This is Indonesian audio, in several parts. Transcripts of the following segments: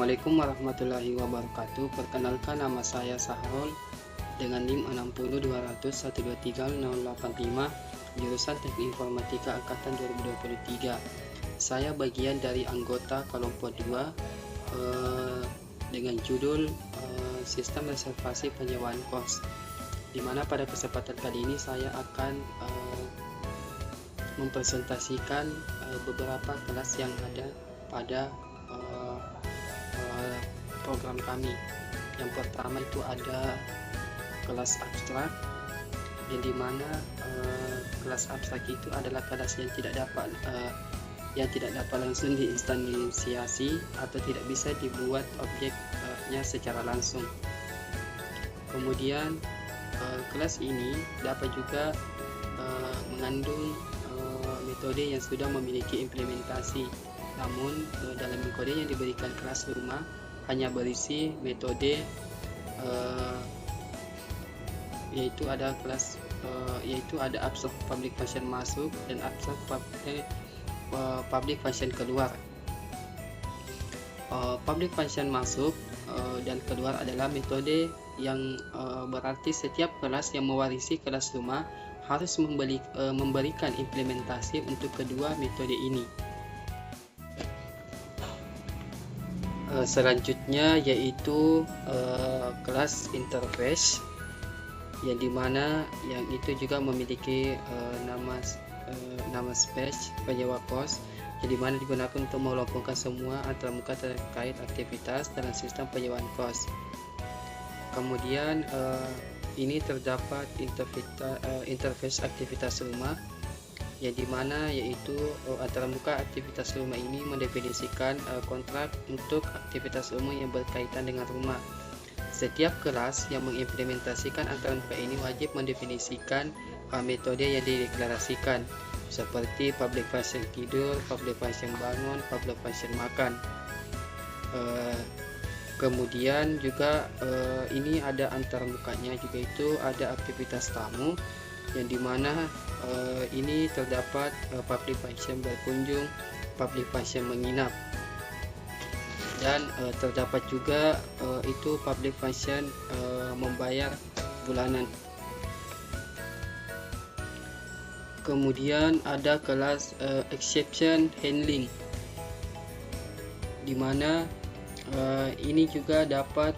Assalamualaikum warahmatullahi wabarakatuh. Perkenalkan, nama saya Sahrul dengan NIM 60200123085, jurusan Teknik Informatika angkatan 2023. Saya bagian dari anggota kelompok 2 dengan judul Sistem Reservasi Penyewaan Kos, di mana pada kesempatan kali ini saya akan mempresentasikan beberapa kelas yang ada pada program kami. Yang pertama itu ada kelas abstrak, yang dimana kelas abstrak itu adalah kelas yang tidak dapat langsung diinstansiasi atau tidak bisa dibuat objeknya secara langsung. Kemudian kelas ini dapat juga mengandung metode yang sudah memiliki implementasi, namun dalam metode yang diberikan kelas rumah hanya berisi metode yaitu ada abstrak public function masuk dan abstrak public function keluar. Public function masuk dan keluar adalah metode yang berarti setiap kelas yang mewarisi kelas rumah harus memberikan implementasi untuk kedua metode ini. Selanjutnya yaitu kelas interface, yang dimana yang itu juga memiliki nama space penyewa kos, yang dimana digunakan untuk mengelompokkan semua antarmuka terkait aktivitas dalam sistem penyewaan kos. Kemudian ini terdapat interface aktivitas rumah, yang dimana yaitu antarmuka aktivitas rumah ini mendefinisikan kontrak untuk aktivitas umum yang berkaitan dengan rumah. Setiap kelas yang mengimplementasikan antarmuka ini wajib mendefinisikan metode yang dideklarasikan, seperti public function tidur, public function bangun, public function makan. Kemudian juga ini ada antarmukanya juga, itu ada aktivitas tamu, yang dimana ini terdapat public function berkunjung, public function menginap, dan terdapat juga itu public function membayar bulanan. Kemudian ada kelas exception handling, di mana ini juga dapat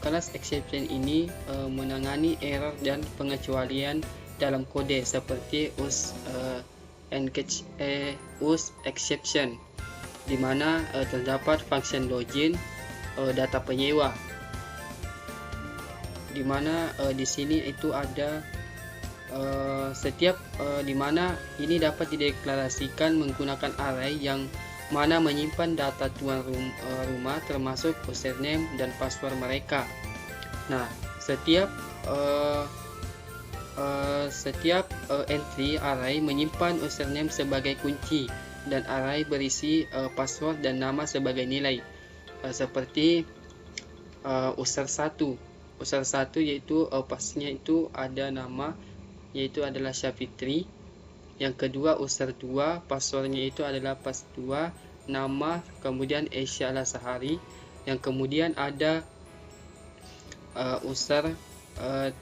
kelas exception ini menangani error dan pengecualian dalam kode, seperti use exception, di mana terdapat function login data penyewa, di mana di sini itu ada di mana ini dapat dideklarasikan menggunakan array yang mana menyimpan data tuan rumah termasuk username dan password mereka. Nah, setiap entry array menyimpan username sebagai kunci dan array berisi password dan nama sebagai nilai, seperti user 1 yaitu pasnya itu ada nama, yaitu adalah Syafitri. Yang kedua user 2, passwordnya itu adalah pas 2, nama, kemudian Asia Lasahari. Yang kemudian ada user 3,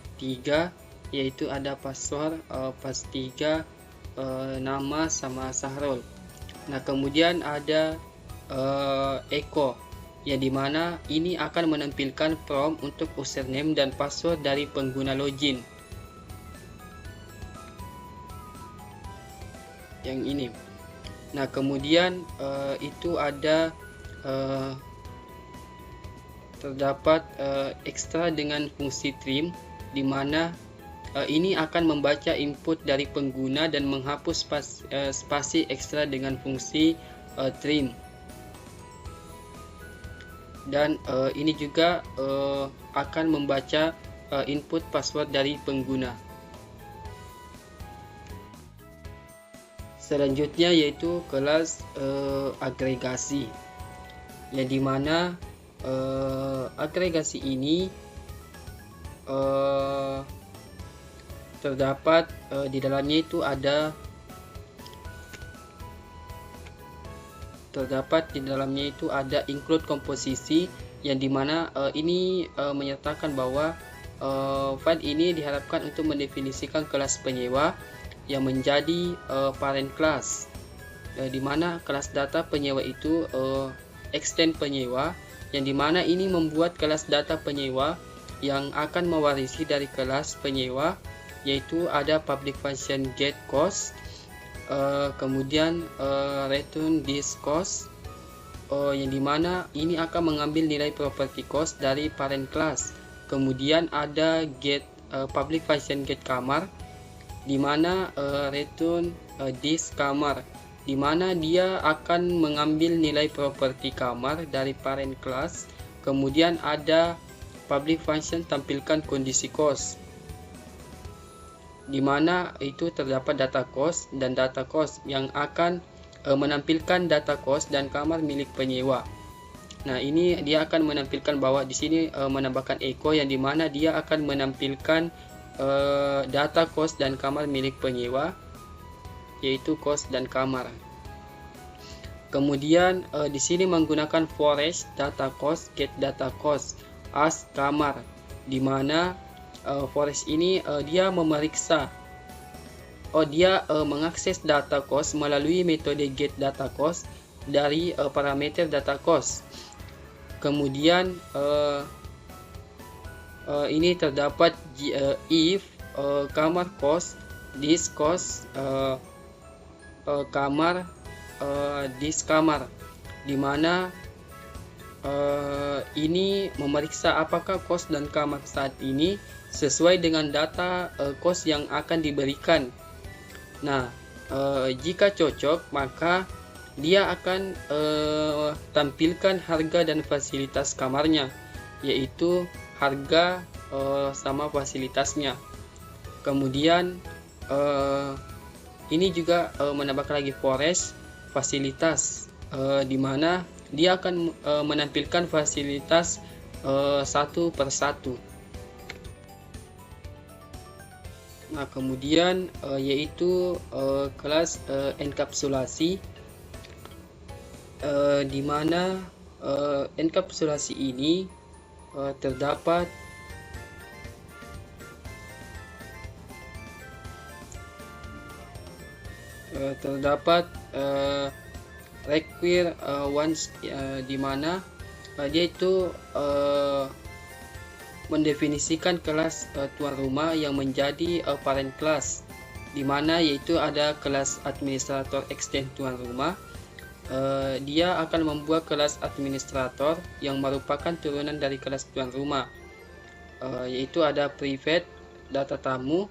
yaitu ada password pas 3, nama sama Sahrul. Nah, kemudian ada echo, yang dimana ini akan menampilkan prompt untuk username dan password dari pengguna login. Yang ini. Nah, kemudian itu ada terdapat ekstra dengan fungsi trim, di mana ini akan membaca input dari pengguna dan menghapus spasi ekstra dengan fungsi trim. Dan ini juga akan membaca input password dari pengguna. Selanjutnya yaitu kelas agregasi, yang dimana agregasi ini terdapat di dalamnya itu ada terdapat di dalamnya itu ada include komposisi, yang dimana ini menyatakan bahwa file ini diharapkan untuk mendefinisikan kelas penyewa yang menjadi parent class, dimana kelas data penyewa itu extend penyewa, yang dimana ini membuat kelas data penyewa yang akan mewarisi dari kelas penyewa, yaitu ada public function get cost, kemudian return this cost, yang dimana ini akan mengambil nilai property cost dari parent class. Kemudian ada get public function get kamar, dimana return this kamar, dimana dia akan mengambil nilai property kamar dari parent class. Kemudian ada public function tampilkan kondisi cost, dimana itu terdapat data cost dan data cost yang akan menampilkan data cost dan kamar milik penyewa. Nah, ini dia akan menampilkan bahwa di sini menambahkan echo, yang dimana dia akan menampilkan data cost dan kamar milik penyewa, yaitu cost dan kamar. Kemudian di sini menggunakan forest data cost get data cost as kamar, dimana forest ini dia memeriksa, mengakses data cost melalui metode get data cost dari parameter data cost. Kemudian ini terdapat if kamar cost this cost kamar this kamar, dimana ini memeriksa apakah cost dan kamar saat ini sesuai dengan data cost yang akan diberikan. Nah, jika cocok, maka dia akan tampilkan harga dan fasilitas kamarnya, yaitu harga sama fasilitasnya. Kemudian ini juga menambahkan lagi forest fasilitas, di mana dia akan menampilkan fasilitas satu per satu. Nah, kemudian yaitu kelas enkapsulasi, di mana enkapsulasi ini terdapat require once, di mana dia itu mendefinisikan kelas tuan rumah yang menjadi parent class, di mana yaitu ada kelas administrator extend tuan rumah. Dia akan membuat kelas administrator yang merupakan turunan dari kelas tuan rumah, yaitu ada private data tamu,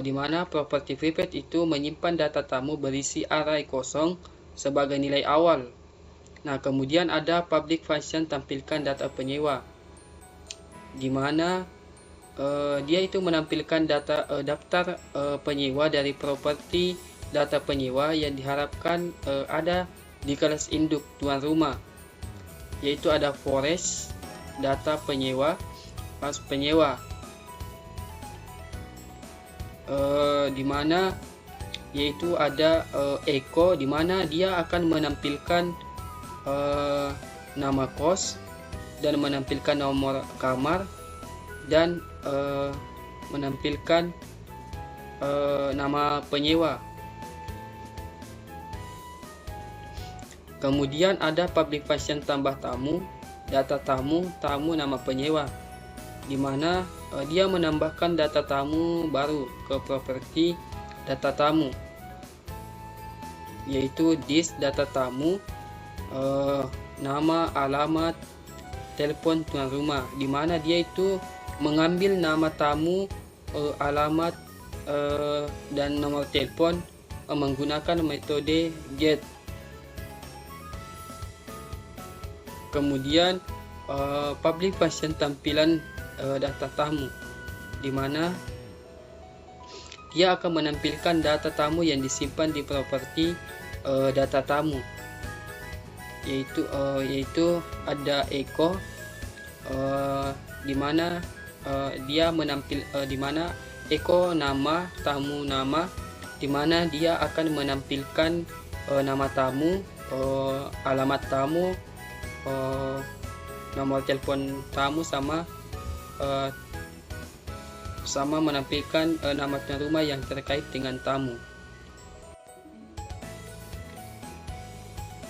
di mana property private itu menyimpan data tamu berisi array kosong sebagai nilai awal. Nah, kemudian ada public function tampilkan data penyewa, di mana dia itu menampilkan daftar penyewa dari properti data penyewa yang diharapkan ada di kelas induk tuan rumah, yaitu ada forest data penyewa pas penyewa, di mana yaitu ada echo, di mana dia akan menampilkan nama kos dan menampilkan nomor kamar dan menampilkan nama penyewa. Kemudian ada public function tambah tamu, data tamu, nama penyewa, di mana dia menambahkan data tamu baru ke properti data tamu, yaitu this data tamu, nama, alamat, telepon tuan rumah, di mana dia itu mengambil nama tamu, alamat, dan nomor telepon menggunakan metode get. Kemudian public function tampilan data tamu, di mana dia akan menampilkan data tamu yang disimpan di properti data tamu, yaitu ada echo, di mana dia di mana echo nama tamu nama, di mana dia akan menampilkan nama tamu alamat tamu, nomor telepon tamu, sama menampilkan nama tuan rumah yang terkait dengan tamu.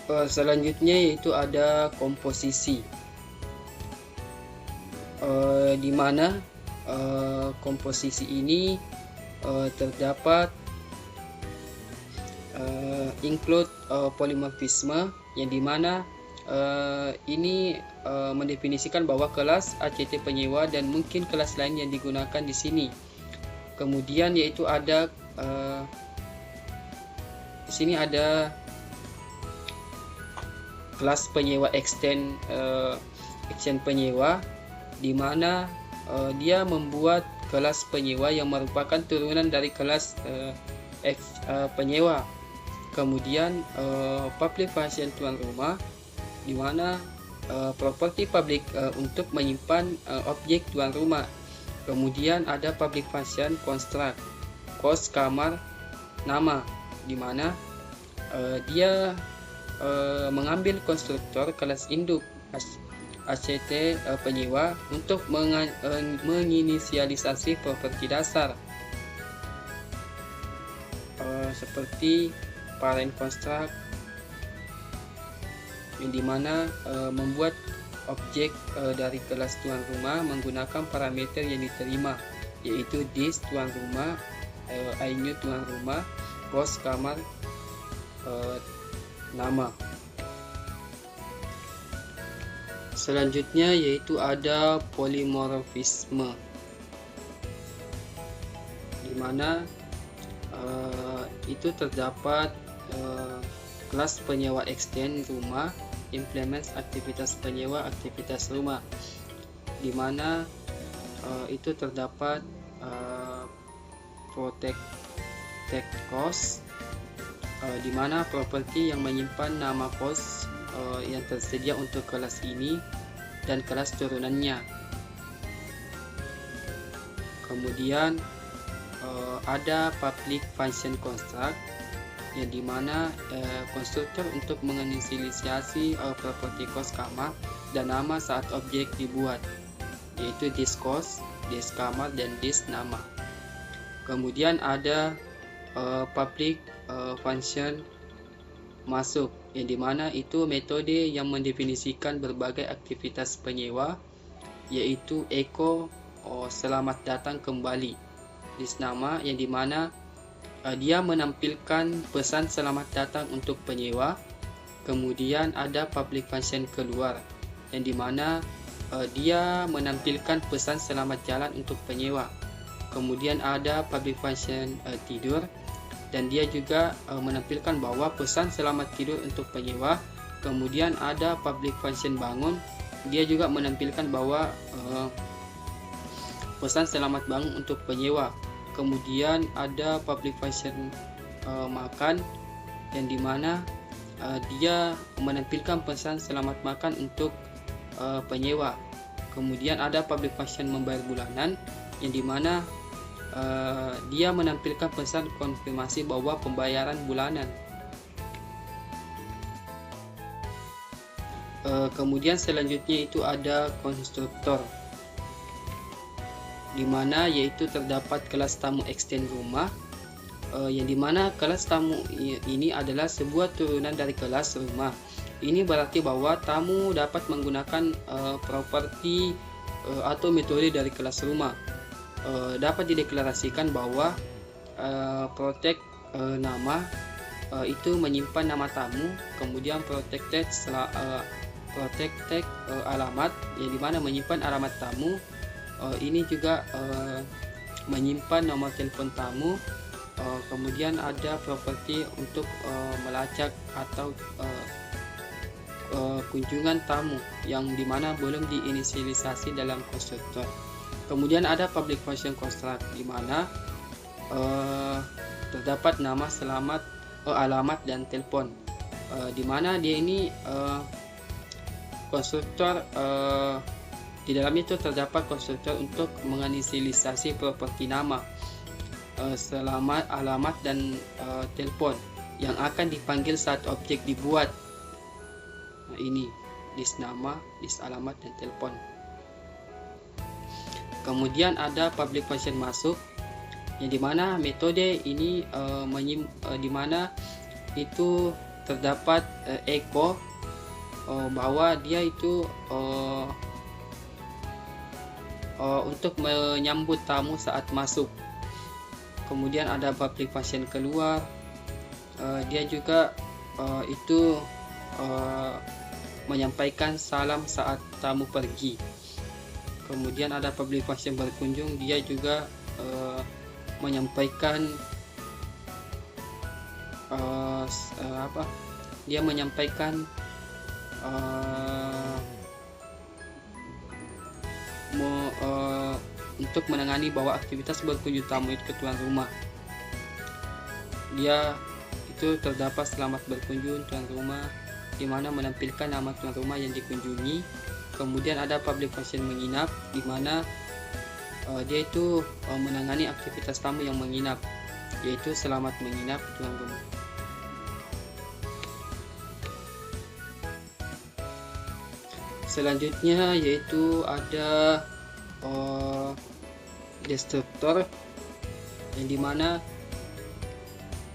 Selanjutnya yaitu ada komposisi, di mana komposisi ini terdapat include polimorfisme, yang dimana ini mendefinisikan bahwa kelas ACT penyewa dan mungkin kelas lain yang digunakan di sini. Kemudian yaitu ada di sini ada kelas penyewa extend penyewa, di mana dia membuat kelas penyewa yang merupakan turunan dari kelas penyewa. Kemudian public function tuan rumah, di mana properti publik untuk menyimpan objek tuan rumah. Kemudian ada public function construct, kos, kamar, nama, di mana dia mengambil konstruktor kelas induk ACT penyewa untuk menginisialisasi properti dasar seperti parent construct, yang dimana membuat objek dari kelas tuan rumah menggunakan parameter yang diterima, yaitu dis tuan rumah, INU tuan rumah, kos, kamar, nama. Selanjutnya yaitu ada polimorfisme, di mana itu terdapat kelas penyewa extend rumah, implements aktivitas penyewa aktivitas rumah, di mana itu terdapat protect cost, di mana properti yang menyimpan nama kos yang tersedia untuk kelas ini dan kelas turunannya. Kemudian ada public function construct, yang dimana konstruktor untuk menginisialisasi properti kos, kamar, dan nama saat objek dibuat, yaitu dis kos, dis kamar, dan dis nama. Kemudian ada public function masuk, yang dimana itu metode yang mendefinisikan berbagai aktivitas penyewa, yaitu echo, selamat datang kembali, dis nama, yang dimana dia menampilkan pesan selamat datang untuk penyewa. Kemudian ada public function keluar, yang dimana dia menampilkan pesan selamat jalan untuk penyewa. Kemudian ada public function tidur, dan dia juga menampilkan bahwa pesan selamat tidur untuk penyewa. Kemudian ada public function bangun, dia juga menampilkan bahwa pesan selamat bangun untuk penyewa. Kemudian ada public function makan, yang dimana dia menampilkan pesan selamat makan untuk penyewa. Kemudian ada public function membayar bulanan, yang dimana dia menampilkan pesan konfirmasi bahwa pembayaran bulanan. Kemudian selanjutnya itu ada konstruktor, di mana yaitu terdapat kelas tamu extend rumah, yang dimana kelas tamu ini adalah sebuah turunan dari kelas rumah. Ini berarti bahwa tamu dapat menggunakan properti atau metode dari kelas rumah. Dapat dideklarasikan bahwa protect nama itu menyimpan nama tamu, kemudian protected alamat, yang dimana menyimpan alamat tamu. Ini juga menyimpan nomor telepon tamu. Kemudian ada properti untuk melacak atau kunjungan tamu, yang dimana belum diinisialisasi dalam konstruktor. Kemudian ada public function construct, di mana terdapat nama, selamat, alamat, dan telepon, di mana dia ini konstruktor, di dalam itu terdapat konstruktor untuk menginisialisasi properti nama, selamat, alamat, dan telepon yang akan dipanggil saat objek dibuat. ini, list nama, list alamat, dan telepon. Kemudian ada public function masuk, yang dimana metode ini dimana itu terdapat echo bahwa dia itu untuk menyambut tamu saat masuk. Kemudian ada public function keluar, dia juga itu menyampaikan salam saat tamu pergi. Kemudian ada public function berkunjung, dia juga menyampaikan untuk menangani bahwa aktivitas berkunjung tamu itu ke tuan rumah. Dia itu terdapat selamat berkunjung tuan rumah, di mana menampilkan nama tuan rumah yang dikunjungi. Kemudian ada public function menginap, di mana dia itu menangani aktivitas tamu yang menginap, yaitu selamat menginap tuan rumah. Selanjutnya yaitu ada destructor, yang dimana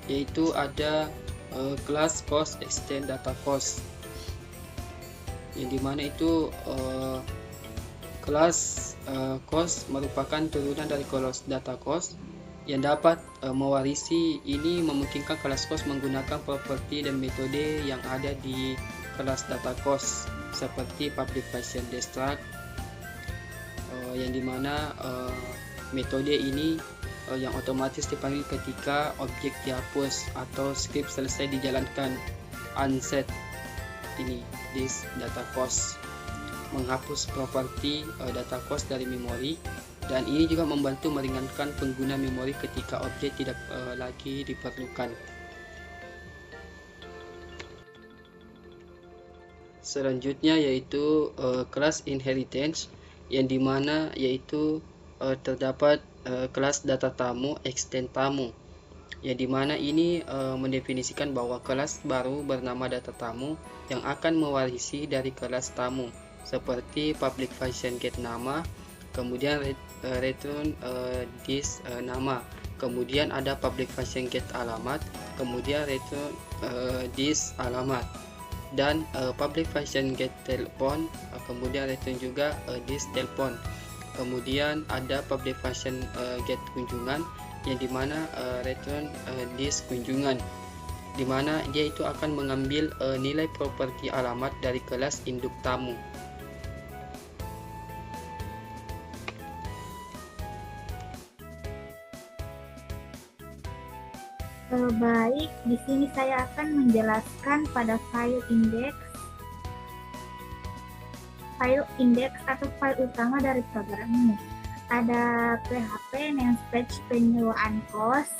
yaitu ada kelas cost extend data cost, yang dimana itu kelas cost merupakan turunan dari kelas data cost yang dapat mewarisi. Ini memungkinkan kelas cost menggunakan properti dan metode yang ada di kelas data cost seperti public function destruct, yang dimana metode ini yang otomatis dipanggil ketika objek dihapus atau script selesai dijalankan. Unset ini this data cost menghapus properti data cost dari memori, dan ini juga membantu meringankan pengguna memori ketika objek tidak lagi diperlukan. Selanjutnya yaitu kelas inheritance, yang dimana yaitu terdapat kelas data tamu extend tamu, yang dimana ini mendefinisikan bahwa kelas baru bernama data tamu yang akan mewarisi dari kelas tamu, seperti public function get nama, kemudian return this nama, kemudian ada public function get alamat, kemudian return this alamat, dan public function get telepon, kemudian return juga this telepon. Kemudian ada public function get kunjungan, yang dimana return this kunjungan, dimana dia itu akan mengambil nilai properti alamat dari kelas induk tamu. Baik, di sini saya akan menjelaskan pada file index atau file utama dari program ini. Ada PHP namespace penyewaan cost,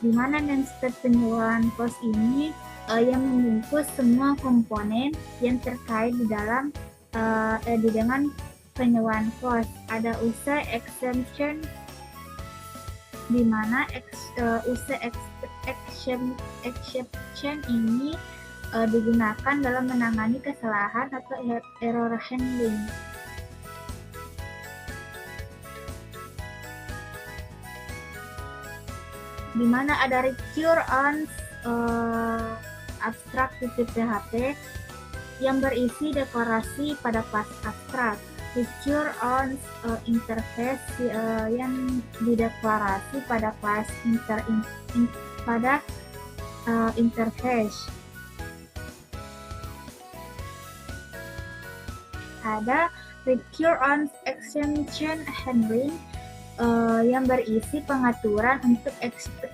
di mana namespace penyewaan cost ini yang membungkus semua komponen yang terkait di dalam dengan penyewaan cost. Ada UC exception, di mana exception ini digunakan dalam menangani kesalahan atau error handling. Di mana ada recur on abstract PHP yang berisi deklarasi pada kelas abstrak. Recur on interface yang dideklarasi pada kelas interface. Ada recur on exception handling yang berisi pengaturan untuk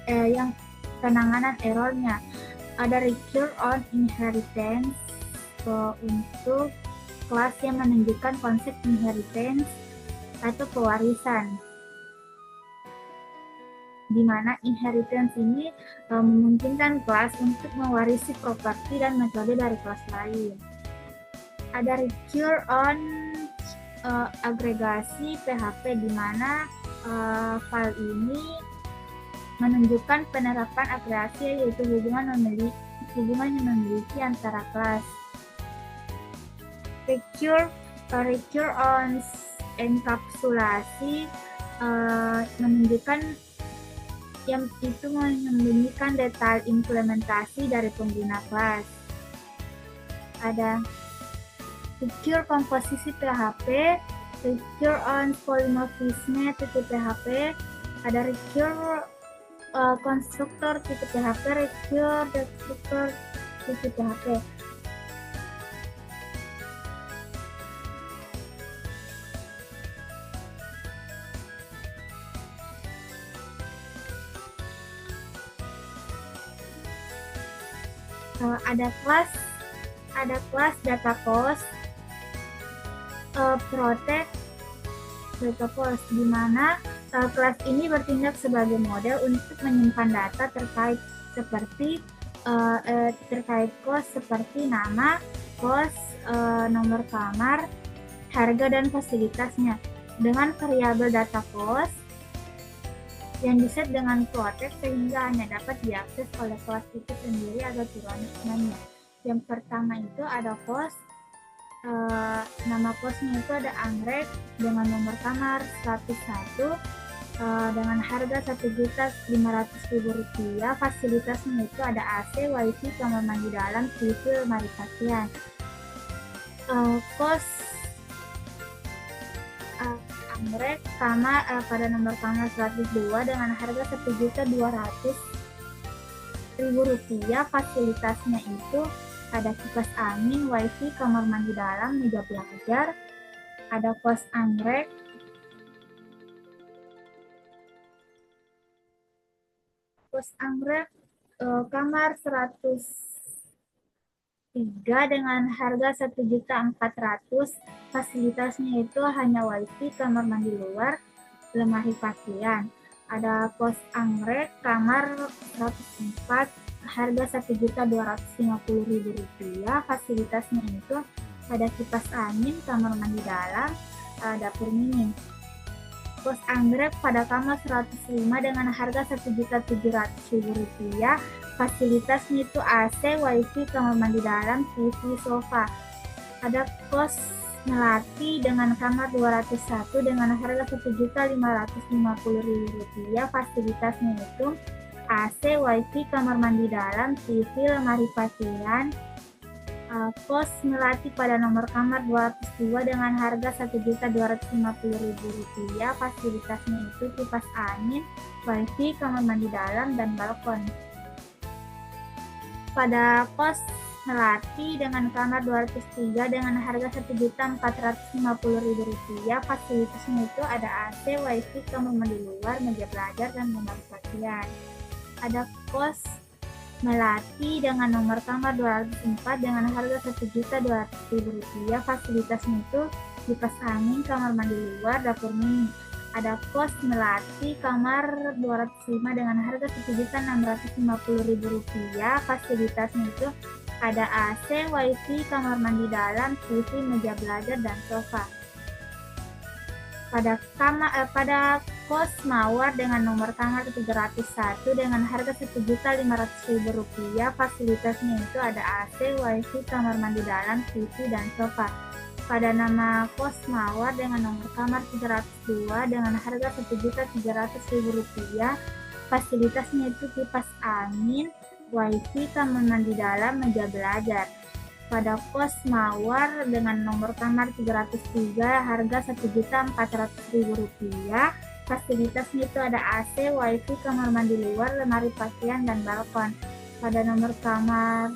yang penanganan errornya. Ada recur on inheritance untuk kelas yang menunjukkan konsep inheritance atau pewarisan, di mana inheritance ini memungkinkan kelas untuk mewarisi properti dan metode dari kelas lain. Ada recur on agregasi PHP, di mana file ini menunjukkan penerapan agregasi, yaitu hubungan yang memiliki antara kelas. Recur on enkapsulasi menunjukkan yang itu menyembunyikan detail implementasi dari pengguna kelas. Ada recur komposisi PHP, recur on polymorphisme .php, ada recur konstruktor .php, recur destruktor .php. Ada kelas data post, protect data post, di mana kelas ini bertindak sebagai model untuk menyimpan data terkait kos seperti nama, kos, nomor kamar, harga dan fasilitasnya dengan variabel data cost yang diset dengan protect sehingga hanya dapat diakses oleh kelas itu sendiri atau turunan-turunannya. Yang pertama itu ada kos, nama kosnya itu ada anggrek dengan nomor kamar 101 dengan harga Rp1.500.000. Fasilitasnya itu ada AC, WiFi, kamar mandi dalam, TV, lemari pakaian. Kos anggrek kamar pada nomor kamar 102 dengan harga Rp1.200.000. Fasilitasnya itu ada kipas angin, WiFi, kamar mandi dalam, meja belajar. Ada kos anggrek kamar 103 dengan harga Rp1.400.000. Fasilitasnya itu hanya WiFi, kamar mandi luar, lemari pakaian. Ada kos anggrek kamar 104 harga Rp1.250.000. Fasilitasnya itu ada kipas angin, kamar mandi dalam, dapur mini. Kos anggrek pada kamar 105 dengan harga Rp1.700.000. Fasilitasnya itu AC, WiFi, kamar mandi dalam, TV, sofa. Ada kos melati dengan kamar 201 dengan harga Rp1.550.000. Fasilitasnya itu AC, WiFi, kamar mandi dalam, TV, lemari pakaian. Kos melati pada nomor kamar 202 dengan harga Rp1.250.000. Fasilitasnya itu kipas angin, WiFi, kamar mandi dalam, dan balkon. Pada kos melati dengan kamar 203 dengan harga Rp1.450.000. Fasilitasnya itu ada AC, WiFi, kamar mandi luar, meja belajar, dan lemari pakaian. Ada kos melati dengan nomor kamar 204 dengan harga Rp1.200.000. Fasilitasnya itu kipas angin, kamar mandi luar, dapur mini. Ada kos melati kamar 205 dengan harga Rp1.650.000. Fasilitasnya itu ada AC, WiFi, kamar mandi dalam, TV, meja belajar, dan sofa. Pada kos mawar dengan nomor kamar 301 dengan harga Rp1.500.000. Fasilitasnya itu ada AC, WiFi, kamar mandi dalam, TV, dan sofa. Pada nama kos mawar dengan nomor kamar 302 dengan harga Rp1.700.000. Fasilitasnya itu kipas angin, WiFi, kamar mandi dalam, meja belajar. Pada kos mawar dengan nomor kamar 303 harga Rp1.400.000. Fasilitasnya itu ada AC, WiFi, kamar mandi luar, lemari pakaian, dan balkon. Pada nomor kamar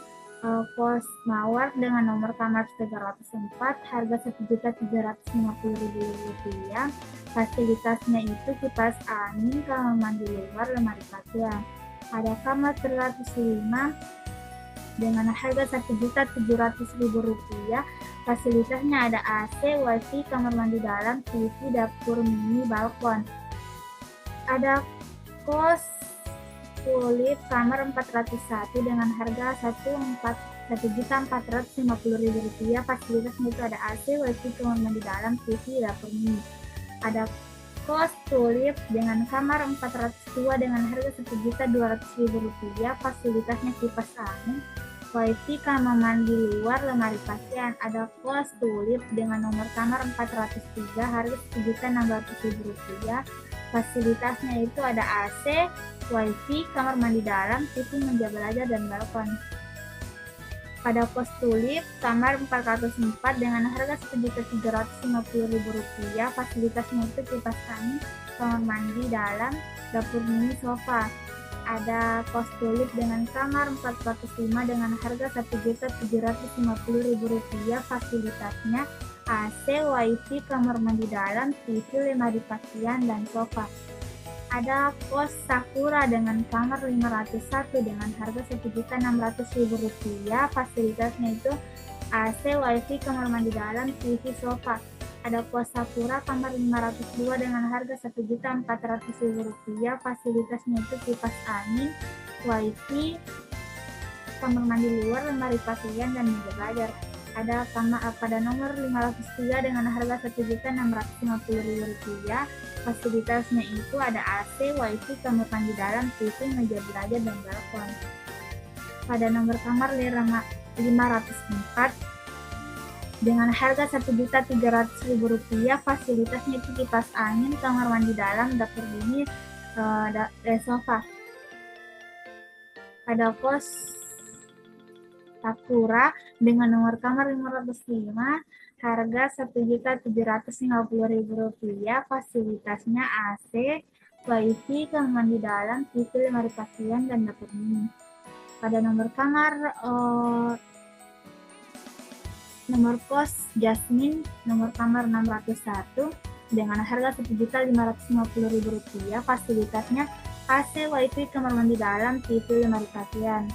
kos mawar dengan nomor kamar 304 harga Rp1.750.000. Fasilitasnya itu kipas angin, kamar mandi luar, lemari pakaian. Ada kamar 305 dengan harga Rp1.700.000. Fasilitasnya ada AC, WiFi, kamar mandi dalam, TV, dapur mini, balkon. Ada kos tulip kamar 401 dengan harga Rp1.450.000. Fasilitasnya itu ada AC, WiFi, kamar mandi dalam, TV, dapur mini. Ada kos tulip dengan kamar 402 dengan harga Rp1.200.000. Fasilitasnya kipas angin, wifi, kamar mandi luar, lemari pakaian. Ada kos tulip dengan nomor kamar 403, harga Rp1.600.000. Fasilitasnya itu ada AC, wifi, kamar mandi dalam, TV, meja belajar, dan balkon. Pada kos tulip, kamar 404 dengan harga Rp1.350.000. Fasilitasnya itu kipas angin, kamar mandi dalam, dapur mini, sofa. Ada kos tulip dengan kamar 405 dengan harga Rp1.750.000. Fasilitasnya AC, wifi, kamar mandi dalam, TV, lemari pakaian, dan sofa. Ada kos Sakura dengan kamar 501 dengan harga Rp1.600.000. Fasilitasnya itu AC, wifi, kamar mandi dalam, TV, sofa. Ada kos Sakura kamar 502 dengan harga Rp1.400.000. Fasilitasnya itu kipas angin, wifi, kamar mandi luar, lemari pakaian, dan meja belajar. Ada kamar pada nomor 503 dengan harga Rp1.650.000. Fasilitasnya itu ada AC, wifi, kamar mandi dalam, TV, meja belajar, dan balkon. Pada nomor kamar 504 dengan harga Rp1.300.000. Fasilitasnya itu kipas angin, kamar mandi dalam, dapur mini, sofa. Ada kos Sakura dengan nomor kamar 505, harga Rp1.750.000. Fasilitasnya AC, wifi, kamar mandi dalam, TV, lemari pakaian, dan dapur mini. Pada nomor kamar nomor kos Jasmine, nomor kamar 601 dengan harga Rp1.550.000. Fasilitasnya AC, wifi, kamar mandi dalam, TV, lemari pakaian.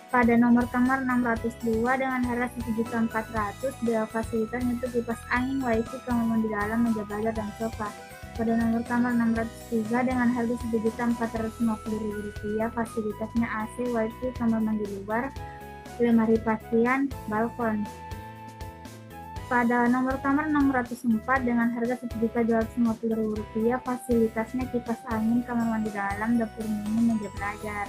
Pada nomor kamar 602 dengan harga Rp1.400.000, fasilitasnya itu kipas angin, wifi, kamar mandi dalam, meja belajar, dan sofa. Pada nomor kamar 603 dengan harga Rp1.450.000, fasilitasnya AC, wifi, kamar mandi luar, lemari pakaian, balkon. Pada nomor kamar 604 dengan harga Rp1.250.000, fasilitasnya kipas angin, kamar mandi dalam, dapur mini, meja belajar.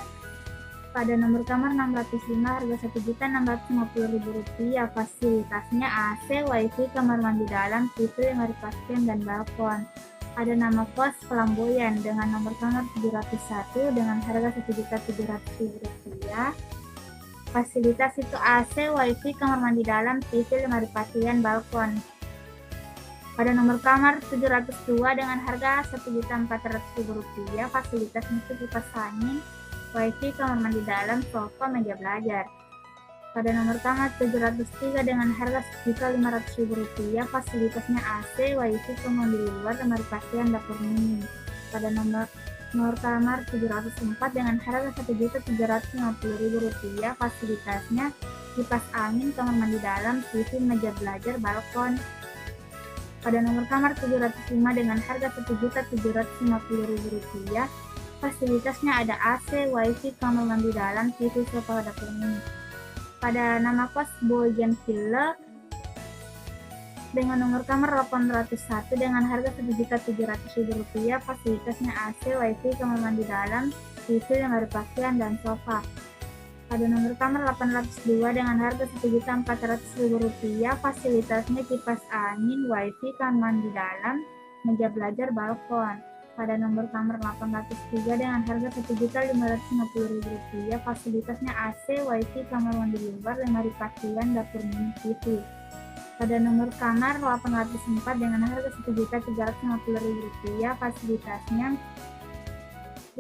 Pada nomor kamar 605 harga Rp1.650.000, fasilitasnya AC, wifi, kamar mandi dalam, TV, lemari pakaian, dan balkon. Ada nama kos Flamboyan dengan nomor kamar 701 dengan harga Rp1.700.000. Fasilitas itu AC, wifi, kamar mandi dalam, TV, lemari pakaian, balkon. Pada nomor kamar 702 dengan harga Rp1.400.000, fasilitas itu kipas angin, wifi, kamar mandi dalam, sofa, meja belajar. Pada nomor kamar 703 dengan harga Rp1.500.000, fasilitasnya AC, wifi, kamar mandi luar, lemari pakaian, dapur mini. Pada nomor kamar 704 dengan harga Rp1.750.000, fasilitasnya kipas angin, kamar mandi dalam, TV, meja belajar, balkon. Pada nomor kamar 705 dengan harga Rp1.750.000, fasilitasnya ada AC, wifi, kamar mandi dalam, TV, sofa, dapur mini. Pada nama kos Bougainville dengan nomor kamar 801 dengan harga Rp1.700.000, fasilitasnya AC, wifi, kamar mandi dalam, TV, lemari pakaian, dan sofa. Pada nomor kamar 802 dengan harga Rp1.400.000, fasilitasnya kipas angin, wifi, kamar mandi dalam, meja belajar, balkon. Pada nomor kamar 803 dengan harga Rp1.550.000, fasilitasnya AC, wifi, kamar mandi luar, lemari pakaian, dapur mini, TV. Pada nomor kamar 804 dengan harga Rp1.350.000, fasilitasnya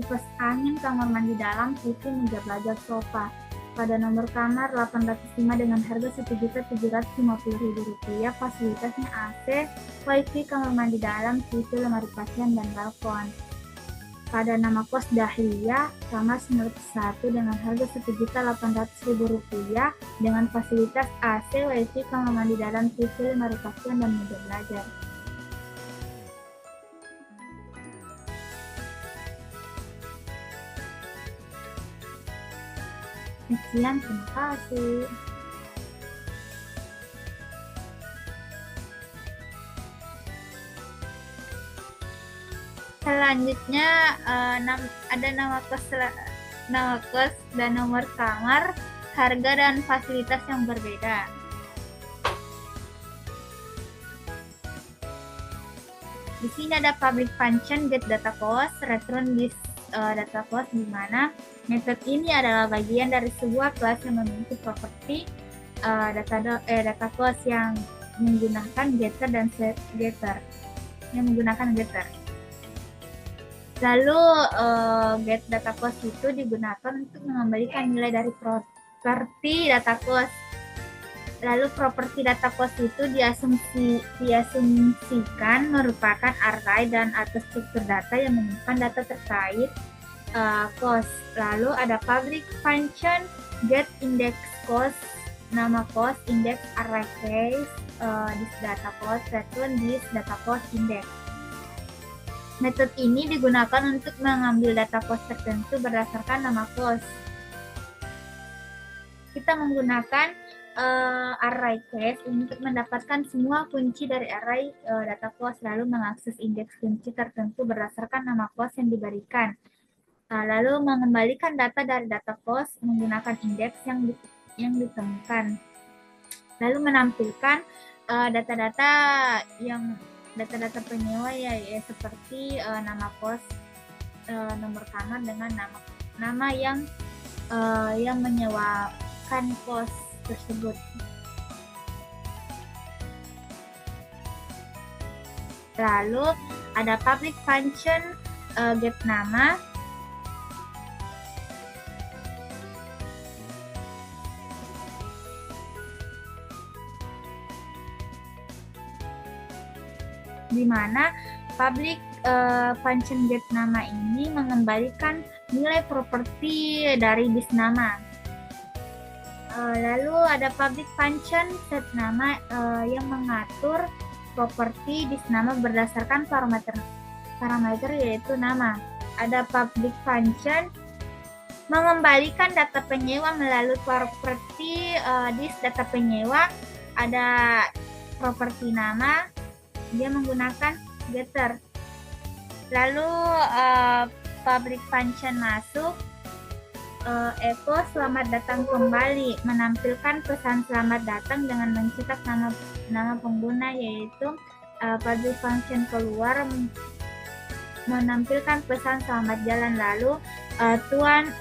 kipas angin, kamar mandi dalam, TV, meja belajar, sofa. Pada nomor kamar 805 dengan harga Rp1.750.000, fasilitasnya AC, wifi, kamar mandi dalam, TV, lemari pakaian, dan balkon. Pada nama kos Dahlia, kamar 901 dengan harga Rp1.800.000 dengan fasilitas AC, wifi, kamar mandi dalam, TV, lemari pakaian, dan meja belajar. Sekian, terima kasih. Selanjutnya ada nama kos dan nomor kamar harga dan fasilitas yang berbeda. Di sini ada public function get data cost, return this data cost, di mana metode ini adalah bagian dari sebuah kelas yang memiliki properti data cost yang menggunakan getter dan setGetter. Lalu get data cost itu digunakan untuk mengembalikan nilai dari properti data cost. Lalu properti data cost itu diasumsikan merupakan array dan atau struktur data yang menyimpan data terkait cost. Lalu ada public function get index cost, nama cost, index array case, this data cost, return this data cost index. Metode ini digunakan untuk mengambil data cost tertentu berdasarkan nama cost. Kita menggunakan array case untuk mendapatkan semua kunci dari array data cost, lalu mengakses indeks kunci tertentu berdasarkan nama cost yang diberikan. Lalu mengembalikan data dari data cost menggunakan indeks yang ditemukan. Lalu menampilkan data-data penyewa ya seperti nama cost, nomor kamar dengan nama yang menyewakan cost tersebut. Lalu ada public function get nama, di mana public function get nama ini mengembalikan nilai properti dari bis nama. Lalu ada public function set nama yang mengatur properti dis nama berdasarkan parameter yaitu nama. Ada public function mengembalikan data penyewa melalui properti dis data penyewa. Ada properti nama, dia menggunakan getter. Lalu public function masuk, echo selamat datang kembali, menampilkan pesan selamat datang dengan mencetak nama pengguna, yaitu public function keluar menampilkan pesan selamat jalan. Lalu tuan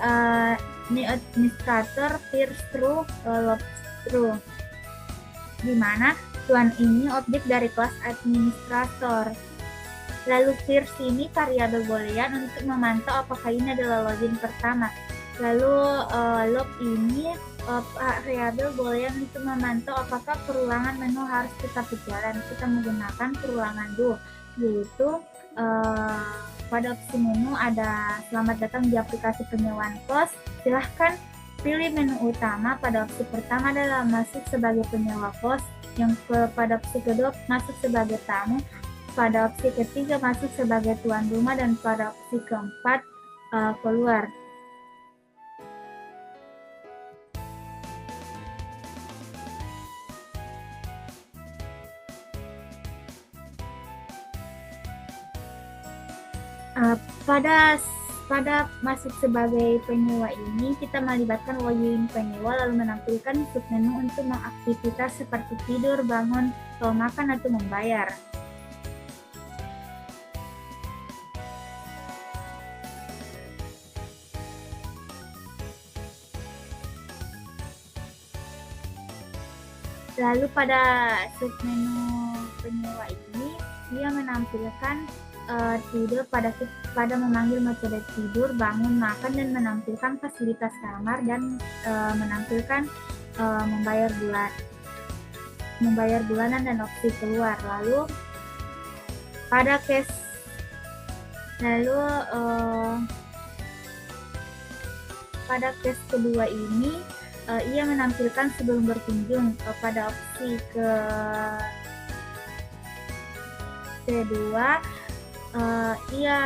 new administrator first true loops true, di mana tuan ini objek dari kelas administrator. Lalu first ini variabel boolean untuk memantau apakah ini adalah login pertama. Lalu loop ini variabel boolean untuk memantau apakah perulangan menu harus tetap berjalan. Kita menggunakan perulangan do, yaitu pada opsi menu ada selamat datang di aplikasi penyewaan kos. Silahkan pilih menu utama. Pada opsi pertama adalah masuk sebagai penyewa kos, yang pada opsi kedua masuk sebagai tamu, pada opsi ketiga masuk sebagai tuan rumah, dan pada opsi keempat keluar. Pada masuk sebagai penyewa ini, kita melibatkan login penyewa lalu menampilkan submenu untuk mengaktivitas seperti tidur, bangun, atau makan atau membayar. Lalu pada submenu penyewa ini, dia menampilkan tidur pada memanggil metode tidur, bangun, makan, dan menampilkan fasilitas kamar, dan menampilkan membayar bulanan dan opsi keluar. Lalu pada case kedua ini ia menampilkan sebelum berkunjung. Pada opsi kedua ia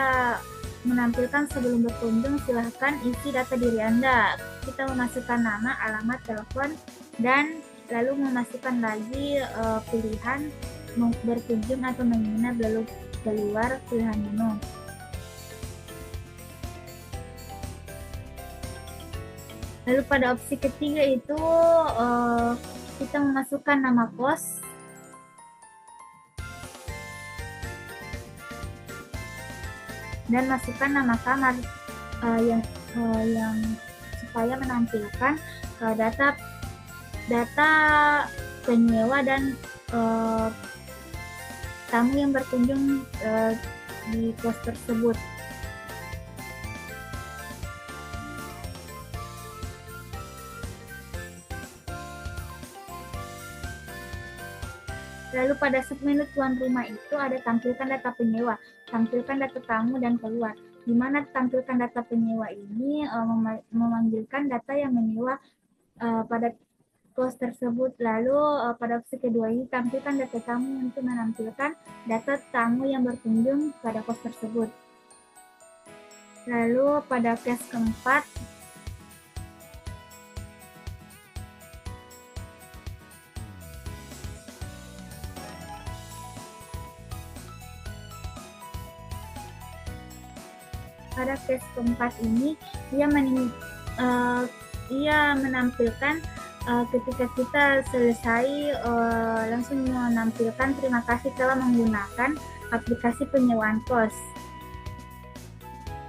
menampilkan sebelum berkunjung. Silahkan isi data diri Anda. Kita memasukkan nama, alamat, telepon, dan lalu memasukkan lagi pilihan berkunjung atau menginap, lalu keluar pilihan menu. Lalu pada opsi ketiga itu kita memasukkan nama kos, dan masukkan nama kamar yang supaya menampilkan data penyewa dan tamu yang berkunjung di kos tersebut. Lalu pada submenu tuan rumah itu ada tampilkan data penyewa, tampilkan data tamu dan keluar. Di mana tampilkan data penyewa ini memanggilkan data yang menyewa pada kos tersebut. Lalu pada opsi kedua ini tampilkan data tamu untuk menampilkan data tamu yang berkunjung pada kos tersebut. Lalu pada case keempat, ini ia menampilkan ketika kita selesai langsung menampilkan terima kasih telah menggunakan aplikasi penyewaan kos.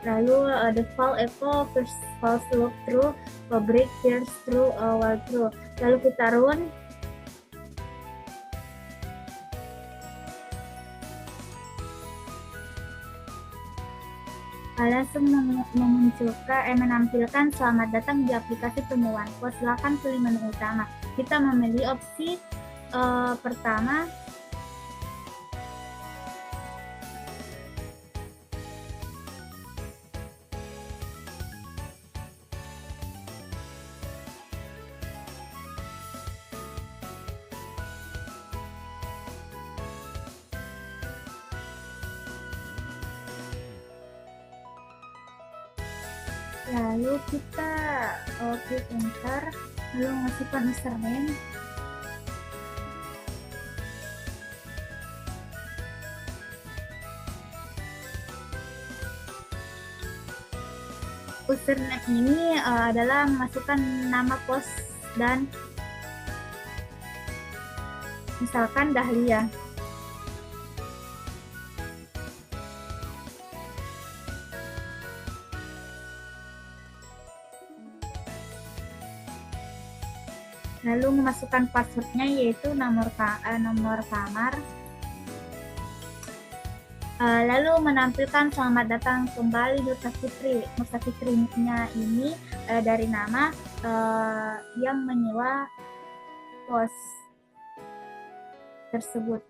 Lalu default echo first false look true, break first true, while true. Lalu kita run. Langsung menampilkan selamat datang di aplikasi penyewaan kos. Silakan pilih menu utama. Kita memilih opsi pertama. Lalu kita klik enter, lalu masukkan username. Username ini adalah memasukkan nama kos dan misalkan Dahlia. Lalu memasukkan passwordnya yaitu nomor kamar. Lalu menampilkan selamat datang kembali Nursa Fitri. Nursa Fitrinya ini dari nama yang menyewa kos tersebut.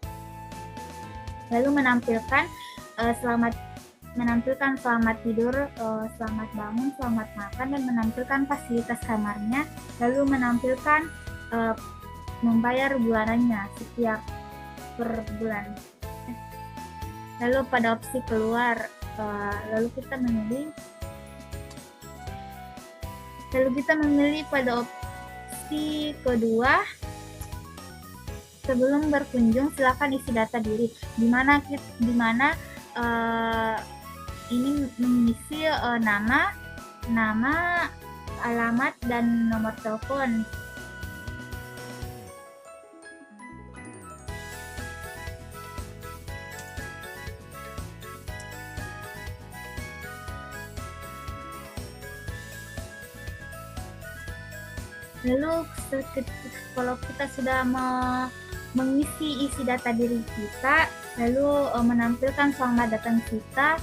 Lalu menampilkan selamat tidur, selamat bangun, selamat makan, dan menampilkan fasilitas kamarnya. Lalu menampilkan membayar bulanannya setiap per bulan. Lalu pada opsi keluar, lalu kita memilih pada opsi kedua. Sebelum berkunjung silakan isi data diri, di mana ini mengisi nama, alamat, dan nomor telepon. Lalu kalau kita sudah mengisi isi data diri kita, lalu menampilkan selamat datang kita,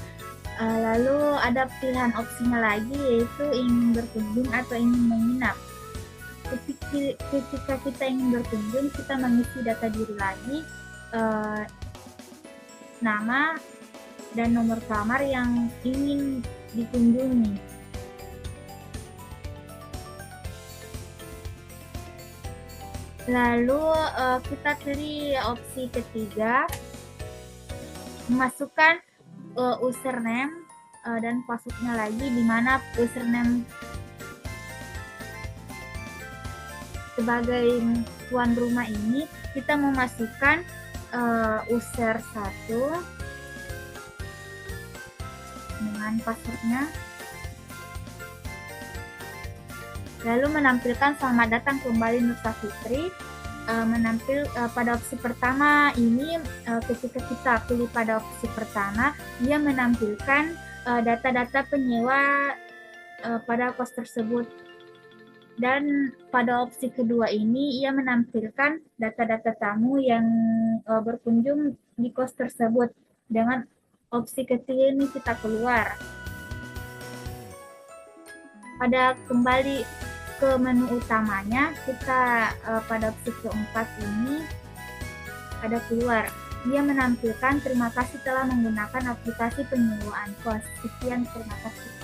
lalu ada pilihan opsinya lagi yaitu ingin berkunjung atau ingin menginap. Ketika kita ingin berkunjung, kita mengisi data diri lagi, nama dan nomor kamar yang ingin dikunjungi. Lalu kita pilih opsi ketiga, memasukkan username dan passwordnya lagi, di mana username sebagai tuan rumah ini kita memasukkan user 1 dengan passwordnya. Lalu menampilkan selamat datang kembali Nur Fitri. Pada opsi pertama ini, ketika kita pilih pada opsi pertama, ia menampilkan data-data penyewa pada kos tersebut. Dan pada opsi kedua ini, ia menampilkan data-data tamu yang berkunjung di kos tersebut. Dengan opsi ketiga ini kita keluar. Pada kembali ke menu utamanya, kita pada opsi keempat ini ada keluar. Ia menampilkan terima kasih telah menggunakan aplikasi penyewaan kos. Sekian, terima kasih.